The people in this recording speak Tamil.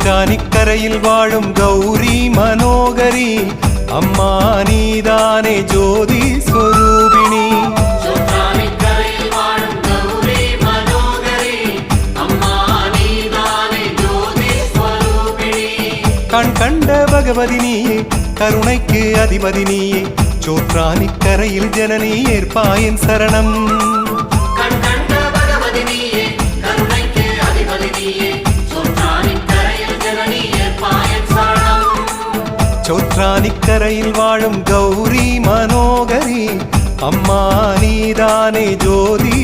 சோற்றானிக்கரையில் வாழும் கௌரி மனோகரி அம்மா நீதானே ஜோதி ஸ்வரூபிணி. கண் கண்ட பகவதி நீயே கருணைக்கு அதிபதி நீயே சோற்றானிக்கரையில் ஜனனி ஏற்பாயின் சரணம். சோற்றானிக்கரையில் வாழும் கௌரி மனோகரி அம்மா நீதானே ஜோதி